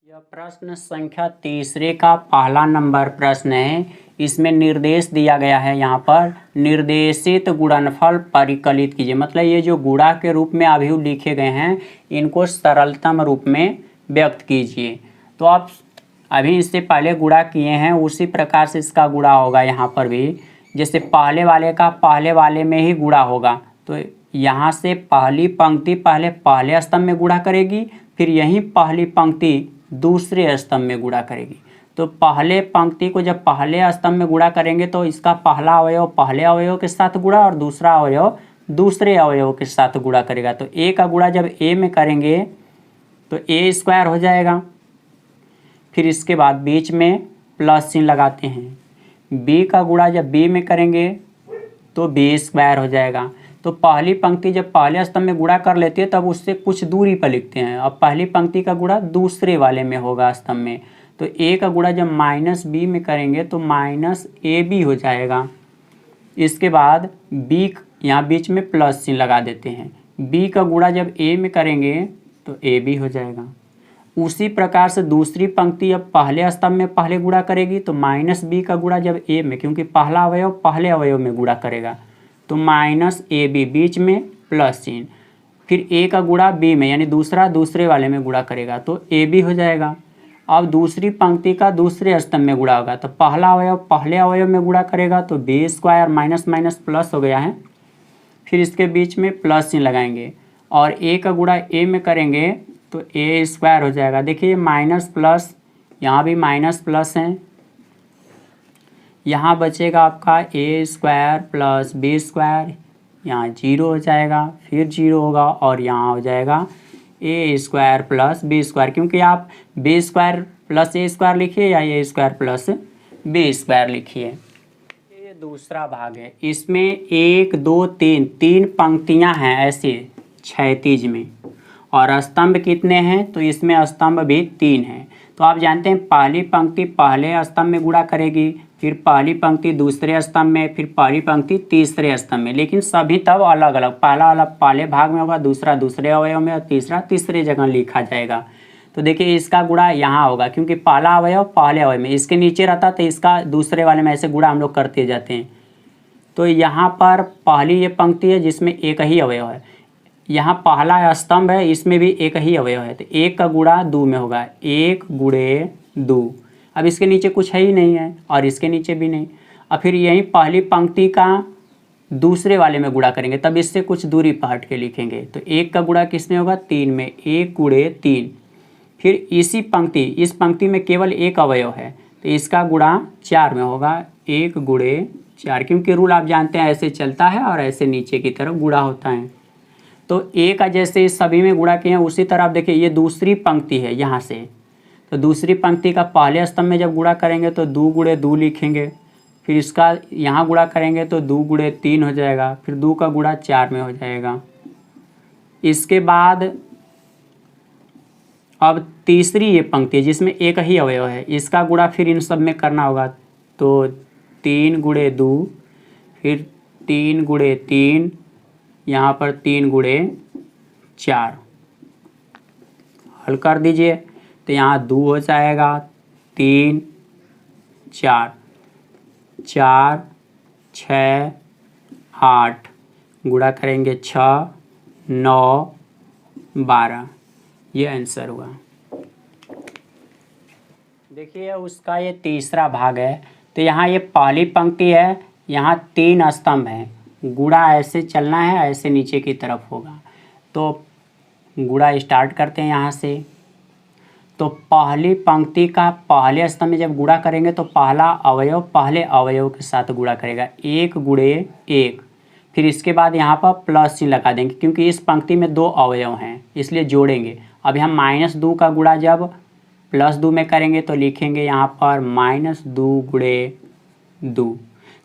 यह प्रश्न संख्या तीसरे का पहला नंबर प्रश्न है। इसमें निर्देश दिया गया है, यहाँ पर निर्देशित गुणनफल परिकलित कीजिए। मतलब ये जो गुणा के रूप में अभी लिखे गए हैं इनको सरलतम रूप में व्यक्त कीजिए। तो आप अभी इससे पहले गुणा किए हैं उसी प्रकार से इसका गुणा होगा यहाँ पर भी। जैसे पहले वाले का पहले वाले में ही गुणा होगा, तो यहाँ से पहली पंक्ति पहले स्तंभ में गुणा करेगी, फिर यही पहली पंक्ति दूसरे स्तंभ में गुणा करेगी। तो पहले पंक्ति को जब पहले स्तंभ में गुणा करेंगे तो इसका पहला अवयव पहले अवयव के साथ गुणा और दूसरा अवयव दूसरे अवयव के साथ गुणा करेगा। तो ए का गुणा जब ए में करेंगे तो ए स्क्वायर हो जाएगा। फिर इसके बाद बीच में प्लस चिन्ह लगाते हैं। बी का गुणा जब बी में करेंगे तो बी स्क्वायर हो जाएगा। तो पहली पंक्ति जब पहले स्तंभ में गुणा कर लेती है तब उससे कुछ दूरी पर लिखते हैं। अब पहली पंक्ति का गुणा दूसरे वाले में होगा स्तंभ में। तो ए का गुणा जब माइनस बी में करेंगे तो माइनस ए बी हो जाएगा। इसके बाद बी यहाँ बीच में प्लस चिन्ह लगा देते हैं। बी का गुणा जब ए में करेंगे तो ए बी हो जाएगा। उसी प्रकार से दूसरी पंक्ति अब पहले स्तंभ में पहले गुणा करेगी तो माइनस बी का गुणा जब ए में, क्योंकि पहला अवयव पहले अवयव में गुणा करेगा, तो माइनस ए बी बीच में प्लस चिन्ह। फिर ए का गुणा बी में यानी दूसरा दूसरे वाले में गुणा करेगा तो ए बी हो जाएगा। अब दूसरी पंक्ति का दूसरे स्तंभ में गुणा होगा तो पहला अवयव पहले अवयव में गुणा करेगा तो B square minus minus plus हो गया है। फिर इसके बीच में प्लस चिन्ह लगाएंगे और ए का गुणा ए में करेंगे तो ए स्क्वायर हो जाएगा। देखिए माइनस प्लस, यहाँ भी माइनस प्लस है, यहाँ बचेगा आपका ए स्क्वायर प्लस बी स्क्वायर, यहाँ जीरो हो जाएगा, फिर जीरो होगा और यहाँ हो जाएगा ए स्क्वायर प्लस बी स्क्वायर। क्योंकि आप बी स्क्वायर प्लस ए स्क्वायर लिखिए या ए स्क्वायर प्लस बी स्क्वायर लिखिए। ये दूसरा भाग है। इसमें एक दो तीन पंक्तियाँ हैं ऐसे क्षैतिज में और स्तंभ कितने हैं, तो इसमें स्तंभ भी 3 हैं। तो आप जानते हैं पहली पंक्ति पहले स्तंभ में गुणा करेगी, फिर पहली पंक्ति दूसरे स्तंभ में, फिर पहली पंक्ति तीसरे स्तंभ में, लेकिन सभी तब अलग अलग, पहला वाला पहले भाग में होगा, दूसरा दूसरे अवयव में और तीसरा तीसरे जगह लिखा जाएगा। तो देखिए इसका गुणा यहाँ होगा क्योंकि पहला अवयव पहले अवयव में, इसके नीचे रहता तो इसका दूसरे वाले में ऐसे गुणा हम लोग करते जाते हैं। तो यहाँ पर पहली ये पंक्ति है जिसमें एक ही अवयव है, यहाँ पहला स्तंभ है इसमें भी एक ही अवयव है, तो एक का गुणा दो में होगा, एक गुणे दो। अब इसके नीचे कुछ है ही नहीं है और इसके नीचे भी नहीं। और फिर यही पहली पंक्ति का दूसरे वाले में गुणा करेंगे तब इससे कुछ दूरी पर हट के लिखेंगे। तो एक का गुणा किसमें होगा, 3 में, एक गुणे 3। फिर इसी पंक्ति इस पंक्ति में केवल एक अवयव है तो इसका गुणा 4 में होगा, एक गुणे 4, क्योंकि रूल आप जानते हैं ऐसे चलता है और ऐसे नीचे की तरफ गुणा होता है। तो ए का जैसे इस सभी में गुणा किए हैं उसी तरह आप देखिए ये दूसरी पंक्ति है यहाँ से, तो दूसरी पंक्ति का पहले स्तंभ में जब गुणा करेंगे तो 2 गुणे 2 लिखेंगे, फिर इसका यहाँ गुणा करेंगे तो 2 गुणे 3 हो जाएगा, फिर 2 का गुणा 4 में हो जाएगा। इसके बाद अब तीसरी ये पंक्ति जिसमें एक ही अवयव है, इसका गुणा फिर इन सब में करना होगा, तो 3 गुणे 2, फिर 3 गुणे 3, यहाँ पर 3 गुणे 4 हल कर दीजिए तो यहाँ 2 हो जाएगा, 3 4 4 6 8 गुणा करेंगे 6 9 12, ये आंसर हुआ। देखिए उसका ये तीसरा भाग है। तो यहाँ ये पहली पंक्ति है, यहाँ 3 स्तंभ हैं, गुणा ऐसे चलना है, ऐसे नीचे की तरफ होगा। तो गुणा स्टार्ट करते हैं यहाँ से। तो पहली पंक्ति का पहले स्तंभ में जब गुणा करेंगे तो पहला अवयव पहले अवयव के साथ गुणा करेगा, 1 गुणे 1। फिर इसके बाद यहाँ पर प्लस चिन्ह लगा देंगे क्योंकि इस पंक्ति में 2 अवयव हैं इसलिए जोड़ेंगे। अभी हम -2 का गुणा जब +2 में करेंगे तो लिखेंगे यहाँ पर -2 गुणे 2।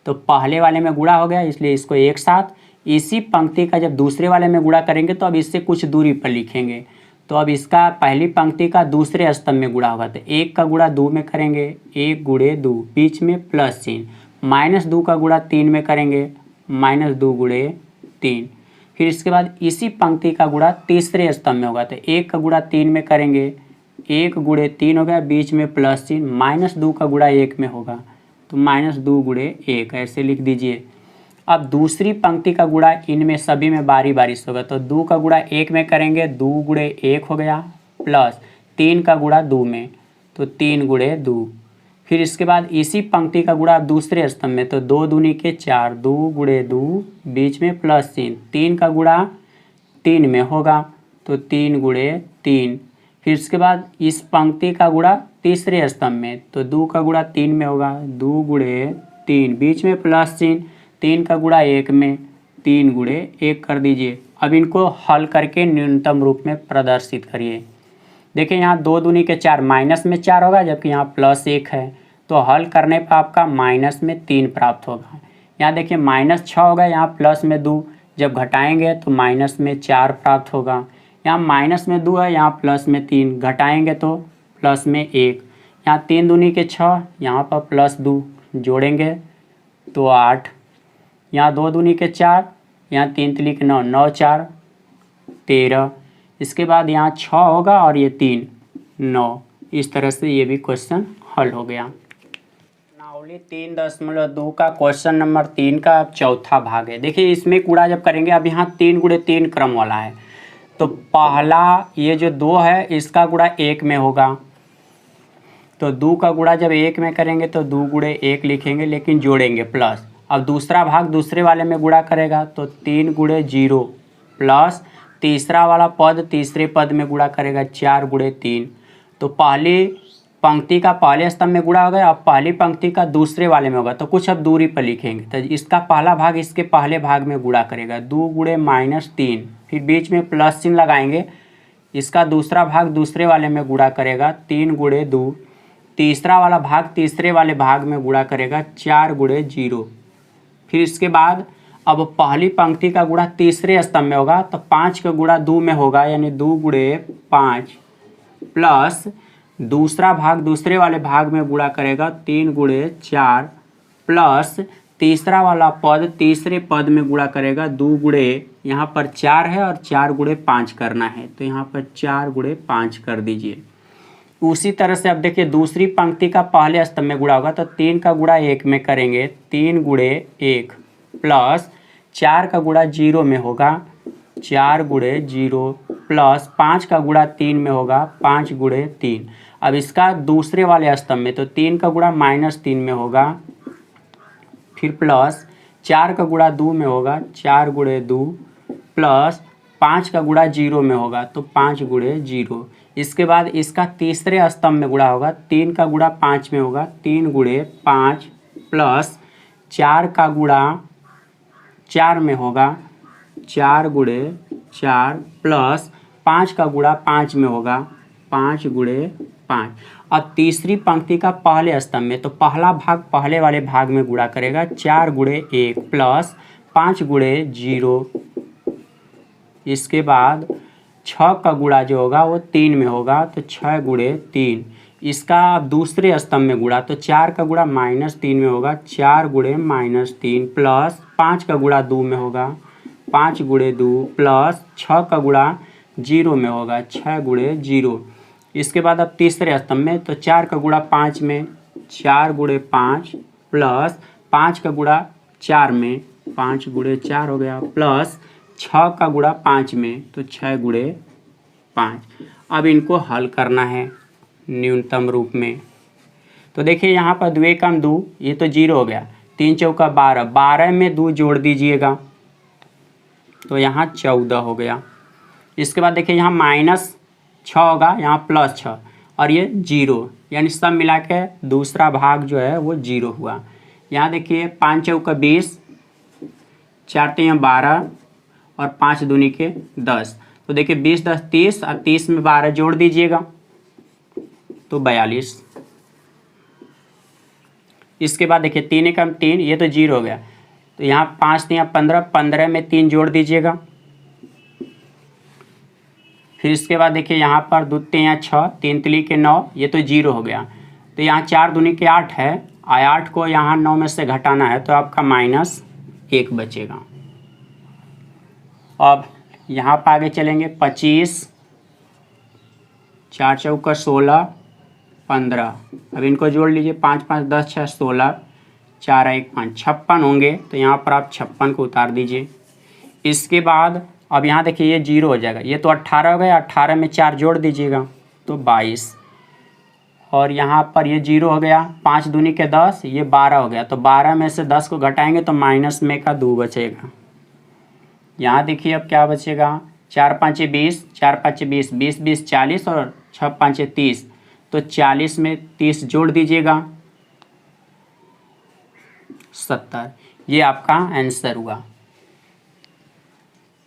तो पहले वाले में गुणा हो गया इसलिए इसको एक साथ, इसी पंक्ति का जब दूसरे वाले में गुणा करेंगे तो अब इससे कुछ दूरी पर लिखेंगे। तो अब इसका पहली पंक्ति का दूसरे स्तंभ में गुणा होगा तो 1 का गुणा 2 में करेंगे, 1 गुणे 2, बीच में प्लस चिन्ह, -2 का गुणा 3 में करेंगे, -2 गुणे 3। फिर इसके बाद इसी पंक्ति का गुणा तीसरे स्तंभ में होगा तो 1 का गुणा 3 में करेंगे, 1 गुणे 3 हो गया, बीच में +3, -2 का गुणा 1 में होगा तो -2 गुणे 1 ऐसे लिख दीजिए। अब दूसरी पंक्ति का गुणा इनमें सभी में बारी बारी से होगा, तो 2 का गुणा 1 में करेंगे, 2 गुणे 1 हो गया, प्लस 3 का गुणा 2 में तो 3 गुणे 2। फिर इसके बाद इसी पंक्ति का गुणा दूसरे स्तंभ में, तो 2 दूनी के 4, 2 गुणे 2, बीच में +3, 3 का गुणा 3 में होगा तो 3 गुणे 3। फिर इसके बाद इस पंक्ति का गुणा तीसरे स्तंभ में, तो 2 का गुणा 3 में होगा, 2 गुणे 3, बीच में +3, 3 का गुणा 1 में, 3 गुणे 1 कर दीजिए। अब इनको हल करके न्यूनतम रूप में प्रदर्शित करिए। देखिए यहाँ 2 दूनी के 4, माइनस में 4 होगा, जबकि यहाँ +1 है, तो हल करने पर आपका माइनस में 3 प्राप्त होगा। यहाँ देखिए -6 होगा, यहाँ प्लस में 2, जब घटाएंगे तो माइनस में 4 प्राप्त होगा। यहाँ माइनस में 2 है, यहाँ प्लस में 3, घटाएंगे तो प्लस में 1। यहाँ 3 दूनी के 6, यहाँ पर +2 जोड़ेंगे तो 8। यहाँ 2 दूनी के 4, यहाँ 3 तिली के 9, 9 4 13। इसके बाद यहाँ 6 होगा और ये 3 9। इस तरह से ये भी क्वेश्चन हल हो गया। नावली 3.2 का क्वेश्चन नंबर 3 का चौथा भाग है। देखिए इसमें गुणा जब करेंगे, अब यहाँ 3 गुणे 3 क्रम वाला है, तो पहला ये जो 2 है इसका गुणा 1 में होगा, तो 2 का गुणा जब 1 में करेंगे तो 2 गुणे 1 लिखेंगे, लेकिन जोड़ेंगे प्लस। अब दूसरा भाग दूसरे वाले में गुणा करेगा तो 3 गुणे 0 प्लस तीसरा वाला पद तीसरे पद में गुणा करेगा 4 गुणे 3। तो पहली पंक्ति का पहले स्तंभ में गुणा हो गया, अब पहली पंक्ति का दूसरे वाले में होगा, तो कुछ अब दूरी पर लिखेंगे, तो इसका पहला भाग इसके पहले भाग में गुणा करेगा, 2 गुणे -3, फिर बीच में प्लस चिन्ह लगाएंगे, इसका दूसरा भाग दूसरे वाले में गुणा करेगा 3 गुणे 2, तीसरा वाला भाग तीसरे वाले भाग में गुणा करेगा 4 गुणे 0। फिर इसके बाद अब पहली पंक्ति का गुणा तीसरे स्तंभ में होगा, तो 5 का गुणा 2 में होगा, यानी 2 गुणे 5, प्लस दूसरा भाग दूसरे वाले भाग में गुणा करेगा 3 गुणे 4, प्लस तीसरा वाला पद तीसरे पद में गुणा करेगा 2 गुणे, यहाँ पर 4 है और 4 गुणे 5 करना है, तो यहाँ पर 4 गुणे 5 कर दीजिए। उसी तरह से अब देखिए दूसरी पंक्ति का पहले स्तंभ में गुणा होगा, तो 3 का गुणा 1 में करेंगे, 3 गुणे 1, प्लस 4 का गुणा 0 में होगा, 4 गुणे 0, प्लस 5 का गुणा 3 में होगा, 5 गुणे 3। अब इसका दूसरे वाले स्तंभ में, तो 3 का गुणा -3 में होगा, फिर प्लस 4 का गुणा 2 में होगा, 4 गुणे 2, प्लस 5 का गुणा 0 में होगा, तो 5 गुणे 0। इसके बाद इसका तीसरे स्तंभ में गुणा होगा, 3 का गुणा 5 में होगा, 3 गुणे 5, प्लस 4 का गुणा 4 में होगा, 4 गुणे 4, प्लस 5 का गुणा 5 में होगा, 5 गुणे 5। अब तीसरी पंक्ति का पहले स्तंभ में, तो पहला भाग पहले वाले भाग में गुणा करेगा, 4 गुणे 1, प्लस 5 गुणे 0। इसके बाद 6 का गुणा जो होगा वो 3 में होगा, तो 6 गुणे 3। इसका अब दूसरे स्तंभ में गुणा, तो 4 का गुणा -3 में होगा, 4 गुणे -3, प्लस 5 का गुणा 2 में होगा, 5 गुणे 2, प्लस 6 का गुणा 0 में होगा, 6 गुणे 0। इसके बाद अब तीसरे स्तंभ में, तो 4 का गुणा 5 में, 4 गुणे 5, प्लस 5 का गुणा 4 में, 5 गुणे 4 हो गया, प्लस 6 का गुणा 5 में, तो 6 गुणे 5। अब इनको हल करना है न्यूनतम रूप में। तो देखिए यहाँ पर 2 कम 2, ये तो 0 हो गया, 3 चौका 12, 12 में 2 जोड़ दीजिएगा तो यहाँ 14 हो गया। इसके बाद देखिए यहाँ -6 होगा, यहाँ +6 और ये 0, यानी सब मिला के दूसरा भाग जो है वो 0 हुआ। यहाँ देखिए 5 चौका 20, 4 तियाँ 12 और 5 दूनी के 10, तो देखिए 20 10 30 और 30 में 12 जोड़ दीजिएगा तो 42। इसके बाद देखिए 3 एकम 3, ये तो 0 हो गया, तो यहाँ 5 तियाँ 15, 15 में 3 जोड़ दीजिएगा। फिर इसके बाद देखिए यहाँ पर 2 तियाँ 6, 3 तिली के 9, ये तो 0 हो गया, तो यहाँ 4 दूनी के 8 है, 8 को यहाँ 9 में से घटाना है, तो आपका -1 बचेगा। अब यहाँ पर आगे चलेंगे, 25 4 चौका 16, 15। अब इनको जोड़ लीजिए, 5 5 10 6 16, 4 1 5, 56 होंगे। तो यहाँ पर आप 56 को उतार दीजिए। इसके बाद अब यहाँ देखिए ये 0 हो जाएगा, ये तो 18 हो गया, 18 में 4 जोड़ दीजिएगा तो 22, और यहाँ पर ये 0 हो गया, 5 दूनी के 10, ये 12 हो गया। तो 12 में से 10 को घटाएंगे तो माइनस में का 2 बचेगा। यहाँ देखिए अब क्या बचेगा, 4 5 20, 4 5 20, 20 20 40 और 6 5 30। तो 40 में 30 जोड़ दीजिएगा, 70। ये आपका आंसर हुआ।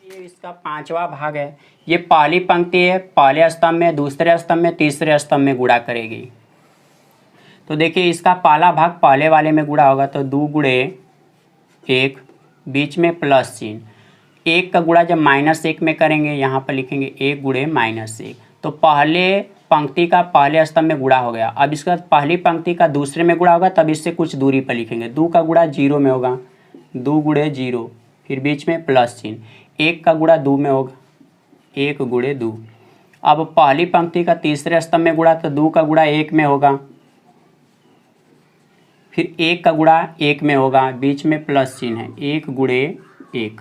ये इसका 5वां भाग है। ये पहली पंक्ति है, पहले स्तंभ में, दूसरे स्तंभ में, तीसरे स्तंभ में गुणा करेगी। तो देखिए इसका पहला भाग पहले वाले में गुणा होगा, तो 2 गुणे 1, बीच में प्लस चिन्ह। 1 का गुणा जब -1 में करेंगे, यहाँ पर लिखेंगे 1 गुणे -1। तो पहले पंक्ति का पहले स्तंभ में गुणा हो गया। अब इसके बाद पहली पंक्ति का दूसरे में गुणा होगा, तब इससे कुछ दूरी पर लिखेंगे। 2 का गुणा 0 में होगा, 2 गुणे 0, फिर बीच में प्लस चिन्ह। 1 का गुणा 2 में होगा, 1 गुणे 2। अब पहली पंक्ति का तीसरे स्तंभ में गुणा, तो 2 का गुणा 1 में होगा, फिर 1 का गुणा 1 में होगा, बीच में प्लस चिन्ह है, 1 गुणे 1।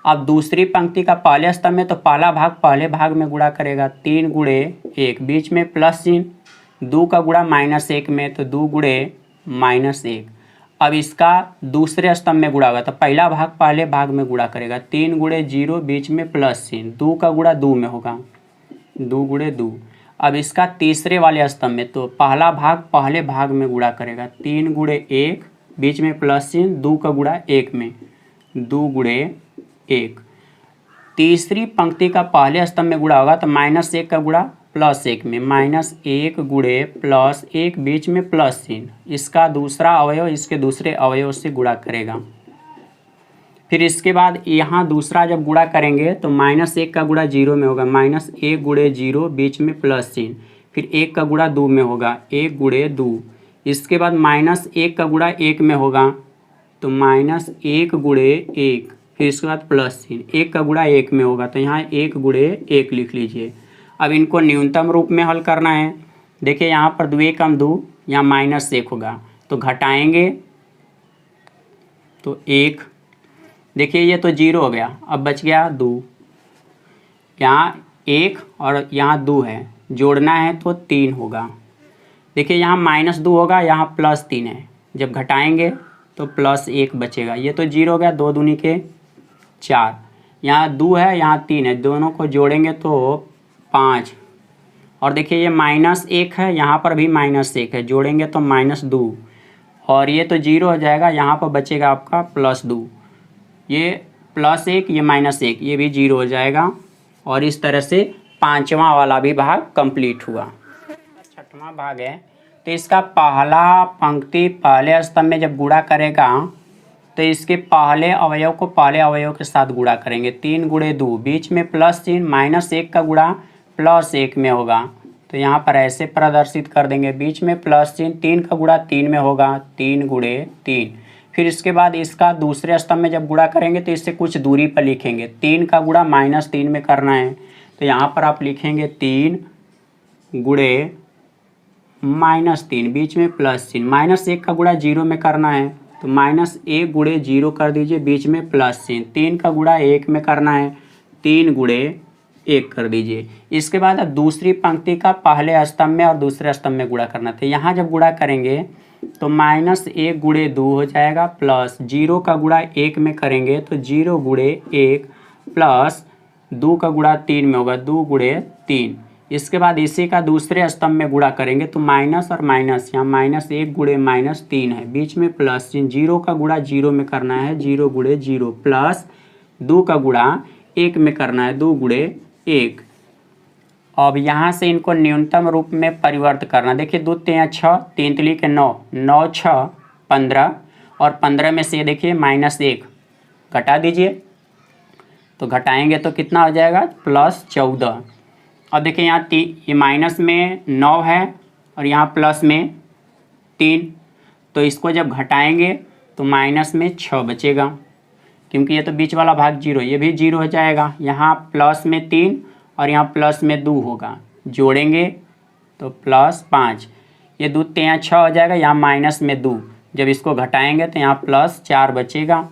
अब दूसरी पंक्ति का पहले स्तंभ में, तो पहला भाग पहले भाग में गुणा करेगा, 3 गुणे 1, बीच में प्लस चिन्ह। 2 का गुणा -1 में, तो 2 गुणे -1। अब इसका दूसरे स्तंभ में गुणा होगा, तो पहला भाग पहले भाग में गुणा करेगा, 3 गुणे 0, बीच में प्लस चिन्ह। 2 का गुणा 2 में होगा, 2 गुणे 2। अब इसका तीसरे वाले स्तंभ में, तो पहला भाग पहले भाग में गुणा करेगा, 3 गुणे 1, बीच में प्लस चिन्ह। 2 का गुणा 1 में, 2 गुणे 1। तीसरी पंक्ति का पहले स्तंभ में गुणा होगा, तो -1 का गुणा +1 में, -1 गुणे +1, बीच में प्लस चिन्ह। इसका दूसरा अवयव इसके दूसरे अवयव से गुणा करेगा। फिर इसके बाद यहाँ दूसरा जब गुणा करेंगे, तो -1 का गुणा 0 में होगा, -1 गुणे 0, बीच में प्लस चिन्ह। फिर 1 का गुणा 2 में होगा, 1 गुणे 2। इसके बाद -1 का गुणा 1 में होगा, तो -1 गुणे 1, फिर इसके बाद प्लस चिन्ह। 1 का गुणा 1 में होगा, तो यहाँ 1 गुणे 1 लिख लीजिए। अब इनको न्यूनतम रूप में हल करना है। देखिए यहाँ पर 2 1 कम 2, यहाँ -1 होगा, तो घटाएंगे तो 1। देखिए ये तो 0 हो गया, अब बच गया 2। यहाँ 1 और यहाँ 2 है, जोड़ना है तो 3 होगा। देखिए यहाँ -2 होगा, यहाँ +3 है, जब घटाएंगे तो +1 बचेगा। ये तो 0 हो गया, 2 दूनी के 4, यहाँ 2 है, यहाँ 3 है, दोनों को जोड़ेंगे तो 5। और देखिए ये -1 है, यहाँ पर भी -1 है, जोड़ेंगे तो -2, और ये तो 0 हो जाएगा, यहाँ पर बचेगा आपका +2। ये +1, ये -1, ये भी 0 हो जाएगा। और इस तरह से 5वां वाला भी भाग कंप्लीट हुआ। 6वां भाग है, तो इसका पहला पंक्ति पहले स्तंभ में जब गुणा करेगा, तो इसके पहले अवयव को पहले अवयव के साथ गुणा करेंगे, 3 गुणे 2, बीच में प्लस चिन्ह। -1 का गुणा +1 में होगा, तो यहाँ पर ऐसे प्रदर्शित कर देंगे, बीच में प्लस चिन्ह। 3 का गुणा 3 में होगा, 3 गुणे 3। फिर इसके बाद इसका दूसरे स्तंभ में जब गुणा करेंगे, तो इससे कुछ दूरी पर लिखेंगे, 3 का गुणा -3 में करना है, तो यहाँ पर आप लिखेंगे 3 गुणे -3, बीच में प्लस चिन्ह। -1 का गुणा 0 में करना है, तो -1 गुणे 0 कर दीजिए, बीच में प्लस चिन्ह। 3 का गुणा 1 में करना है, 3 गुणे 1 कर दीजिए। इसके बाद अब दूसरी पंक्ति का पहले स्तंभ में और दूसरे स्तंभ में गुणा करना था। यहाँ जब गुणा करेंगे तो -1 गुणे 2 हो जाएगा, प्लस 0 का गुणा 1 में करेंगे तो 0 गुणे 1, प्लस 2 का गुणा 3 में होगा, 2 गुणे 3। इसके बाद इसी का दूसरे स्तंभ में गुणा करेंगे तो माइनस और माइनस, यहाँ -1 गुणे -3 है, बीच में प्लस चिन्ह। 0 का गुणा 0 में करना है, 0 गुणे 0, प्लस 2 का गुणा 1 में करना है, 2 गुणे 1। अब यहाँ से इनको न्यूनतम रूप में परिवर्तित करना। देखिए 2 3 6, 3 3 के 9, 9 6 15, और 15 में से देखिए -1 घटा दीजिए, तो घटाएंगे तो कितना हो जाएगा, +14। अब देखिए यहाँ ये माइनस में 9 है और यहाँ प्लस में 3, तो इसको जब घटाएंगे तो माइनस में 6 बचेगा, क्योंकि ये तो बीच वाला भाग 0, ये भी 0 हो जाएगा। यहाँ प्लस में 3 और यहाँ प्लस में 2 होगा, जोड़ेंगे तो +5, ये 2 × 3 = 6 हो जाएगा, यहाँ माइनस में 2, जब इसको घटाएंगे तो यहाँ +4 बचेगा।